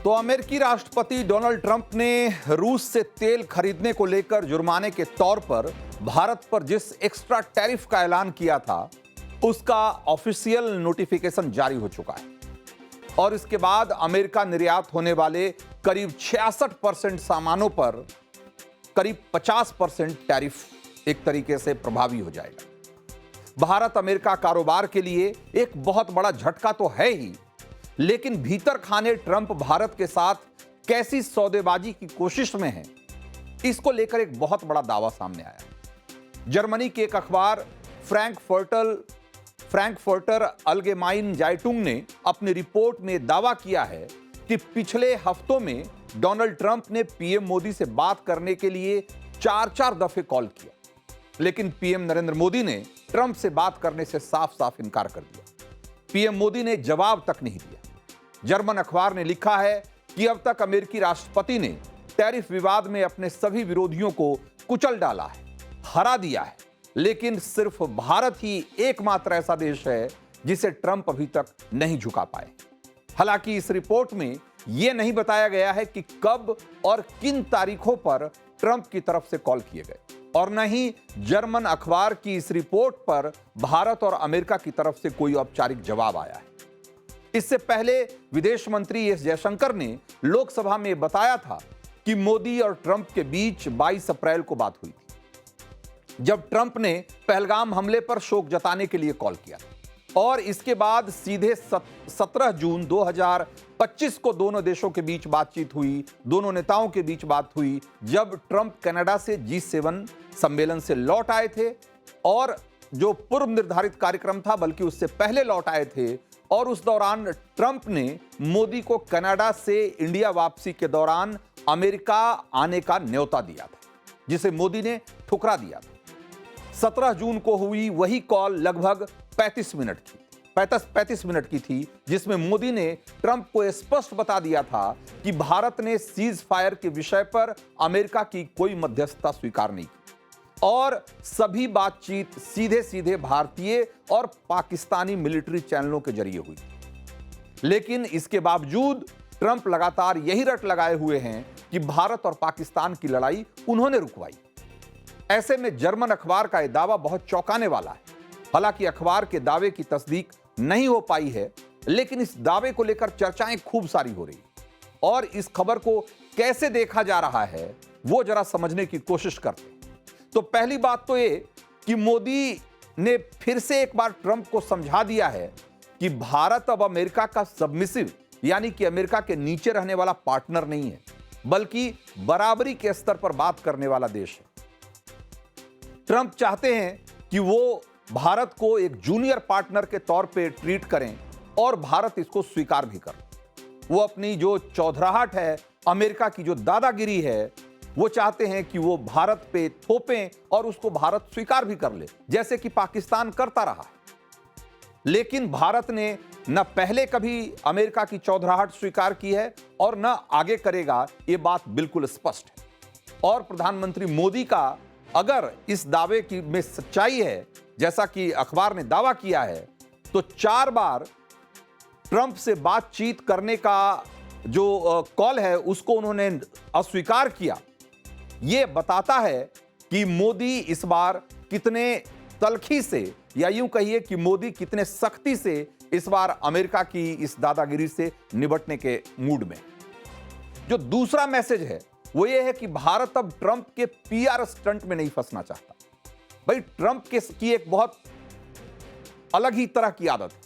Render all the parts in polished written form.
तो अमेरिकी राष्ट्रपति डोनाल्ड ट्रंप ने रूस से तेल खरीदने को लेकर जुर्माने के तौर पर भारत पर जिस एक्स्ट्रा टैरिफ का ऐलान किया था, उसका ऑफिशियल नोटिफिकेशन जारी हो चुका है और इसके बाद अमेरिका निर्यात होने वाले करीब 66% सामानों पर करीब 50% टैरिफ एक तरीके से प्रभावी हो जाएगा। भारत अमेरिका कारोबार के लिए एक बहुत बड़ा झटका तो है ही, लेकिन भीतर खाने ट्रंप भारत के साथ कैसी सौदेबाजी की कोशिश में है, इसको लेकर एक बहुत बड़ा दावा सामने आया है। जर्मनी के एक अखबार फ्रैंकफर्टर अल्गेमाइन ज़ाइटुंग ने अपनी रिपोर्ट में दावा किया है कि पिछले हफ्तों में डोनाल्ड ट्रंप ने पीएम मोदी से बात करने के लिए 4-4 दफे कॉल किया, लेकिन पीएम नरेंद्र मोदी ने ट्रंप से बात करने से साफ साफ इनकार कर दिया। पीएम मोदी ने जवाब तक नहीं दिया। जर्मन अखबार ने लिखा है कि अब तक अमेरिकी राष्ट्रपति ने टैरिफ विवाद में अपने सभी विरोधियों को कुचल डाला है, हरा दिया है, लेकिन सिर्फ भारत ही एकमात्र ऐसा देश है जिसे ट्रंप अभी तक नहीं झुका पाए। हालांकि इस रिपोर्ट में यह नहीं बताया गया है कि कब और किन तारीखों पर ट्रंप की तरफ से कॉल किए गए, और न ही जर्मन अखबार की इस रिपोर्ट पर भारत और अमेरिका की तरफ से कोई औपचारिक जवाब आया है। इससे पहले विदेश मंत्री एस जयशंकर ने लोकसभा में बताया था कि मोदी और ट्रंप के बीच 22 अप्रैल को बात हुई थी, जब ट्रंप ने पहलगाम हमले पर शोक जताने के लिए कॉल किया, और इसके बाद सीधे 17 जून 2025 को दोनों देशों के बीच बातचीत हुई, दोनों नेताओं के बीच बात हुई, जब ट्रंप कनाडा से G7 सम्मेलन से लौट आए थे और जो पूर्व निर्धारित कार्यक्रम था बल्कि उससे पहले लौट आए थे, और उस दौरान ट्रंप ने मोदी को कनाडा से इंडिया वापसी के दौरान अमेरिका आने का न्योता दिया था, जिसे मोदी ने ठुकरा दिया था। 17 जून को हुई वही कॉल लगभग 35 मिनट की थी, जिसमें मोदी ने ट्रंप को स्पष्ट बता दिया था कि भारत ने सीज फायर के विषय पर अमेरिका की कोई मध्यस्थता स्वीकार नहीं की और सभी बातचीत सीधे सीधे भारतीय और पाकिस्तानी मिलिट्री चैनलों के जरिए हुई। लेकिन इसके बावजूद ट्रंप लगातार यही रट लगाए हुए हैं कि भारत और पाकिस्तान की लड़ाई उन्होंने रुकवाई। ऐसे में जर्मन अखबार का यह दावा बहुत चौंकाने वाला है। हालांकि अखबार के दावे की तस्दीक नहीं हो पाई है, लेकिन इस दावे को लेकर चर्चाएं खूब सारी हो रही हैं और इस खबर को कैसे देखा जा रहा है वो जरा समझने की कोशिश करते हैं। तो पहली बात तो ये कि मोदी ने फिर से एक बार ट्रंप को समझा दिया है कि भारत अब अमेरिका का सबमिसिव यानी कि अमेरिका के नीचे रहने वाला पार्टनर नहीं है, बल्कि बराबरी के स्तर पर बात करने वाला देश है। ट्रंप चाहते हैं कि वो भारत को एक जूनियर पार्टनर के तौर पे ट्रीट करें और भारत इसको स्वीकार भी करे। वो अपनी जो चौधराहट है, अमेरिका की जो दादागिरी है, वो चाहते हैं कि वो भारत पे थोपें और उसको भारत स्वीकार भी कर ले, जैसे कि पाकिस्तान करता रहा है। लेकिन भारत ने न पहले कभी अमेरिका की चौधराहट स्वीकार की है और न आगे करेगा, ये बात बिल्कुल स्पष्ट है। और प्रधानमंत्री मोदी का अगर इस दावे की में सच्चाई है, जैसा कि अखबार ने दावा किया है, तो 4 बार ट्रंप से बातचीत करने का जो कॉल है उसको उन्होंने अस्वीकार किया। यह बताता है कि मोदी इस बार कितने तल्खी से, या यूं कहिए कि मोदी कितने सख्ती से इस बार अमेरिका की इस दादागिरी से निपटने के मूड में। जो दूसरा मैसेज है वो ये है कि भारत अब ट्रंप के पीआर स्टंट में नहीं फंसना चाहता। भाई, ट्रंप की एक बहुत अलग ही तरह की आदत है।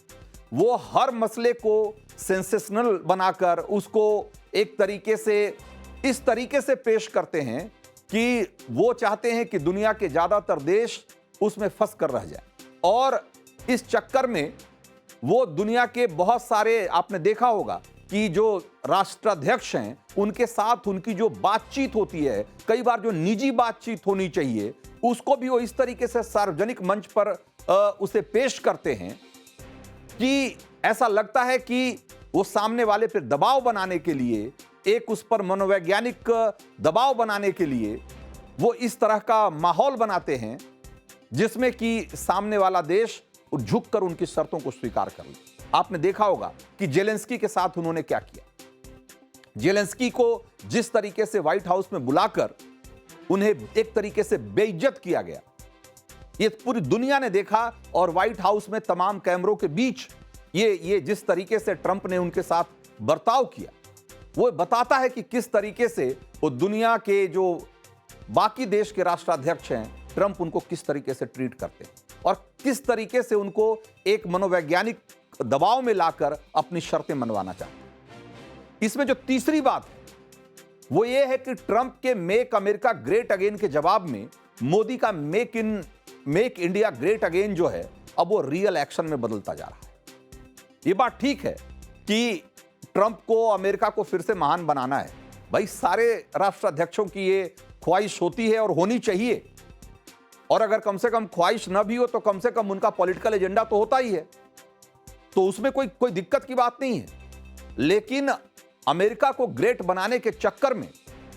वो हर मसले को सेंसेशनल बनाकर उसको एक तरीके से इस तरीके से पेश करते हैं कि वो चाहते हैं कि दुनिया के ज्यादातर देश उसमें फंस कर रह जाए, और इस चक्कर में वो दुनिया के बहुत सारे, आपने देखा होगा कि जो राष्ट्राध्यक्ष हैं उनके साथ उनकी जो बातचीत होती है, कई बार जो निजी बातचीत होनी चाहिए उसको भी वो इस तरीके से सार्वजनिक मंच पर उसे पेश करते हैं कि ऐसा लगता है कि वो सामने वाले पर दबाव बनाने के लिए, एक उस पर मनोवैज्ञानिक दबाव बनाने के लिए वो इस तरह का माहौल बनाते हैं जिसमें कि सामने वाला देश झुककर उनकी शर्तों को स्वीकार कर ले। आपने देखा होगा कि जेलेंस्की के साथ उन्होंने क्या किया। जेलेंस्की को जिस तरीके से व्हाइट हाउस में बुलाकर उन्हें एक तरीके से बेइज्जत किया गया, ये पूरी दुनिया ने देखा। और व्हाइट हाउस में तमाम कैमरों के बीच ये जिस तरीके से ट्रंप ने उनके साथ बर्ताव किया, वो बताता है कि किस तरीके से वो दुनिया के जो बाकी देश के राष्ट्राध्यक्ष हैं, ट्रंप उनको किस तरीके से ट्रीट करते हैं और किस तरीके से उनको एक मनोवैज्ञानिक दबाव में लाकर अपनी शर्तें मनवाना चाहते हैं। इसमें जो तीसरी बात है वो ये है कि ट्रंप के मेक अमेरिका ग्रेट अगेन के जवाब में मोदी का मेक इंडिया ग्रेट अगेन जो है, अब वो रियल एक्शन में बदलता जा रहा है। ये बात ठीक है कि ट्रंप को अमेरिका को फिर से महान बनाना है। भाई, सारे राष्ट्राध्यक्षों की ये ख्वाहिश होती है और होनी चाहिए। और अगर कम से कम ख्वाहिश न भी हो तो कम से कम उनका पॉलिटिकल एजेंडा तो होता ही है, तो उसमें कोई दिक्कत की बात नहीं है। लेकिन अमेरिका को ग्रेट बनाने के चक्कर में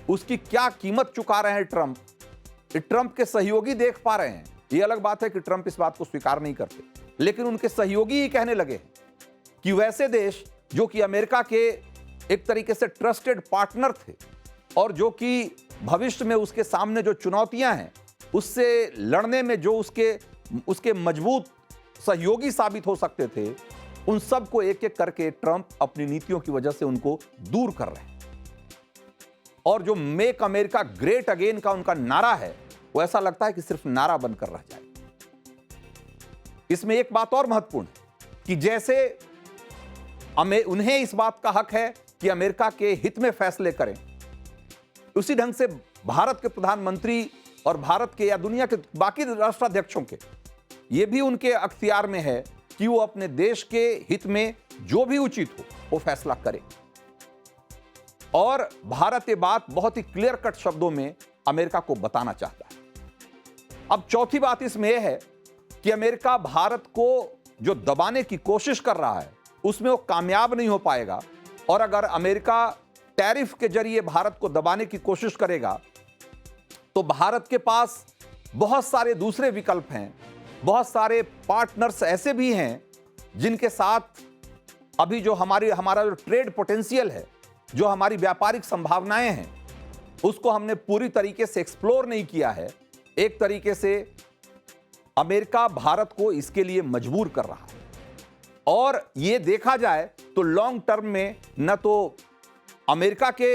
उसकी क्या कीमत चुका रहे हैं ट्रंप के सहयोगी देख पा रहे हैं। यह अलग बात है कि ट्रंप इस बात को स्वीकार नहीं करते, लेकिन उनके सहयोगी ही कहने लगे कि वैसे देश जो कि अमेरिका के एक तरीके से ट्रस्टेड पार्टनर थे और जो कि भविष्य में उसके सामने जो चुनौतियां हैं उससे लड़ने में जो उसके मजबूत सहयोगी साबित हो सकते थे, उन सब को एक एक करके ट्रंप अपनी नीतियों की वजह से उनको दूर कर रहे हैं। और जो मेक अमेरिका ग्रेट अगेन का उनका नारा है, वो ऐसा लगता है कि सिर्फ नारा बनकर रह जाए। इसमें एक बात और महत्वपूर्ण है कि जैसे उन्हें इस बात का हक है कि अमेरिका के हित में फैसले करें, उसी ढंग से भारत के प्रधानमंत्री और भारत के या दुनिया के बाकी राष्ट्राध्यक्षों के ये भी उनके अख्तियार में है कि वो अपने देश के हित में जो भी उचित हो वो फैसला करे। और भारत ये बात बहुत ही क्लियर कट शब्दों में अमेरिका को बताना चाहता है। अब चौथी बात इसमें यह है कि अमेरिका भारत को जो दबाने की कोशिश कर रहा है उसमें वो कामयाब नहीं हो पाएगा। और अगर अमेरिका टैरिफ के जरिए भारत को दबाने की कोशिश करेगा तो भारत के पास बहुत सारे दूसरे विकल्प हैं, बहुत सारे पार्टनर्स ऐसे भी हैं जिनके साथ अभी जो हमारा जो ट्रेड पोटेंशियल है, जो हमारी व्यापारिक संभावनाएं हैं, उसको हमने पूरी तरीके से एक्सप्लोर नहीं किया है। एक तरीके से अमेरिका भारत को इसके लिए मजबूर कर रहा है। और ये देखा जाए तो लॉन्ग टर्म में न तो अमेरिका के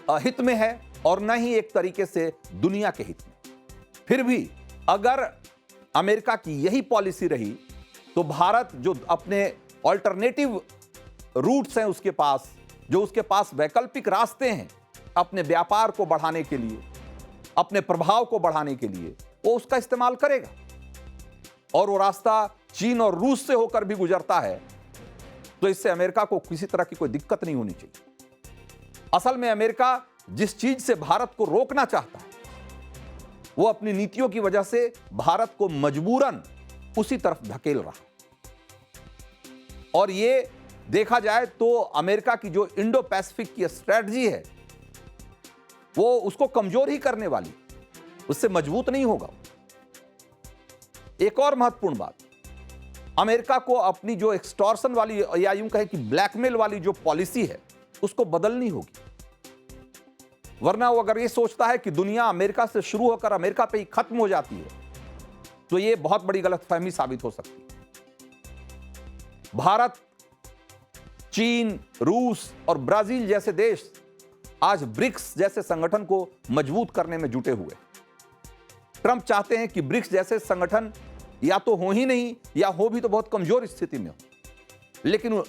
हित में है और न ही एक तरीके से दुनिया के हित में। फिर भी अगर अमेरिका की यही पॉलिसी रही तो भारत जो अपने ऑल्टरनेटिव रूट्स हैं उसके पास, जो उसके पास वैकल्पिक रास्ते हैं अपने व्यापार को बढ़ाने के लिए, अपने प्रभाव को बढ़ाने के लिए, वो उसका इस्तेमाल करेगा। और वो रास्ता चीन और रूस से होकर भी गुजरता है तो इससे अमेरिका को किसी तरह की कोई दिक्कत नहीं होनी चाहिए। असल में अमेरिका जिस चीज से भारत को रोकना चाहता है वो अपनी नीतियों की वजह से भारत को मजबूरन उसी तरफ धकेल रहा है। और ये देखा जाए तो अमेरिका की जो इंडो पैसिफिक की स्ट्रेटजी है वो उसको कमजोर ही करने वाली, उससे मजबूत नहीं होगा। एक और महत्वपूर्ण बात, अमेरिका को अपनी जो एक्सटॉर्शन वाली या यूं कहे कि ब्लैकमेल वाली जो पॉलिसी है उसको बदलनी होगी। वरना वो अगर ये सोचता है कि दुनिया अमेरिका से शुरू होकर अमेरिका पे ही खत्म हो जाती है तो ये बहुत बड़ी गलतफहमी साबित हो सकती है। भारत, चीन, रूस और ब्राजील जैसे देश आज ब्रिक्स जैसे संगठन को मजबूत करने में जुटे हुए। ट्रंप चाहते हैं कि ब्रिक्स जैसे संगठन या तो हो ही नहीं या हो भी तो बहुत कमजोर स्थिति में हो। लेकिन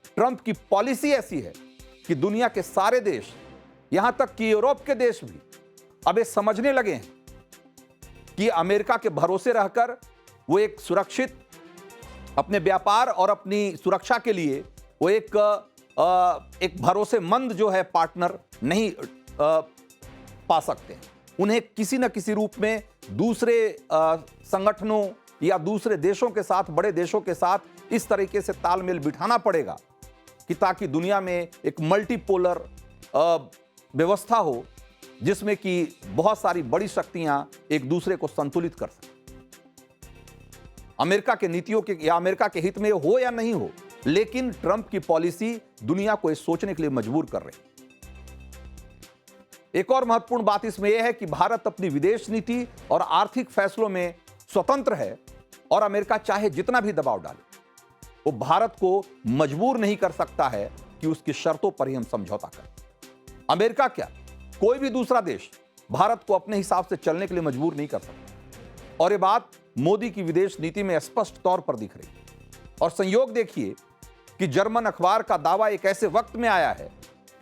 ट्रंप की पॉलिसी ऐसी है कि दुनिया के सारे देश, यहां तक कि यूरोप के देश भी अब ये समझने लगे हैं कि अमेरिका के भरोसे रहकर वो एक सुरक्षित अपने व्यापार और अपनी सुरक्षा के लिए वो एक भरोसेमंद जो है पार्टनर नहीं पा सकते। उन्हें किसी न किसी रूप में दूसरे संगठनों या दूसरे देशों के साथ, बड़े देशों के साथ इस तरीके से तालमेल बिठाना पड़ेगा कि ताकि दुनिया में एक मल्टीपोलर व्यवस्था हो जिसमें कि बहुत सारी बड़ी शक्तियां एक दूसरे को संतुलित कर सकें। अमेरिका के नीतियों के या अमेरिका के हित में हो या नहीं हो, लेकिन ट्रंप की पॉलिसी दुनिया को सोचने के लिए मजबूर कर रही है। एक और महत्वपूर्ण बात इसमें यह है कि भारत अपनी विदेश नीति और आर्थिक फैसलों में स्वतंत्र है और अमेरिका चाहे जितना भी दबाव डाले, वो भारत को मजबूर नहीं कर सकता है कि उसकी शर्तों पर ही हम समझौता करें। अमेरिका क्या, कोई भी दूसरा देश भारत को अपने हिसाब से चलने के लिए मजबूर नहीं कर सकता। और ये बात मोदी की विदेश नीति में स्पष्ट तौर पर दिख रही है। और संयोग देखिए कि जर्मन अखबार का दावा एक ऐसे वक्त में आया है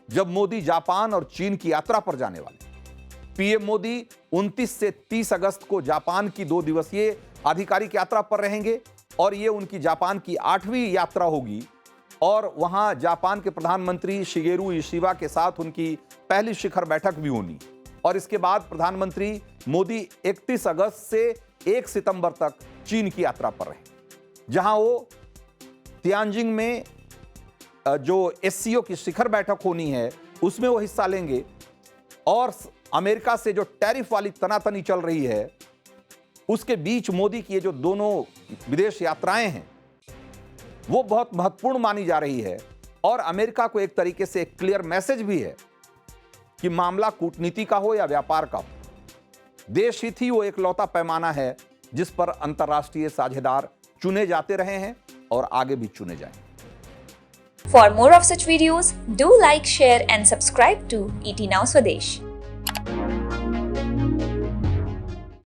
जब मोदी जापान और चीन की यात्रा पर जाने वाले। पीएम मोदी 29 से 30 अगस्त को जापान की 2 दिवसीय आधिकारिक यात्रा पर रहेंगे और यह उनकी जापान की 8वीं यात्रा होगी और वहां जापान के प्रधानमंत्री शिगेरू इशिबा के साथ उनकी पहली शिखर बैठक भी होनी। और इसके बाद प्रधानमंत्री मोदी 31 अगस्त से 1 सितंबर तक चीन की यात्रा पर रहे, जहां वो तियानजिंग में जो एससीओ की शिखर बैठक होनी है उसमें वो हिस्सा लेंगे। और अमेरिका से जो टैरिफ वाली तनातनी चल रही है उसके बीच मोदी की ये जो दोनों विदेश यात्राएं हैं वो बहुत महत्वपूर्ण मानी जा रही है। और अमेरिका को एक तरीके से एक क्लियर मैसेज भी है कि मामला कूटनीति का हो या व्यापार का हो, देश हित ही वो एक लौता पैमाना है जिस पर अंतर्राष्ट्रीय साझेदार चुने जाते रहे हैं और आगे भी चुने जाएंगे। For more of such videos, do like, share and subscribe to ET Now Swadesh.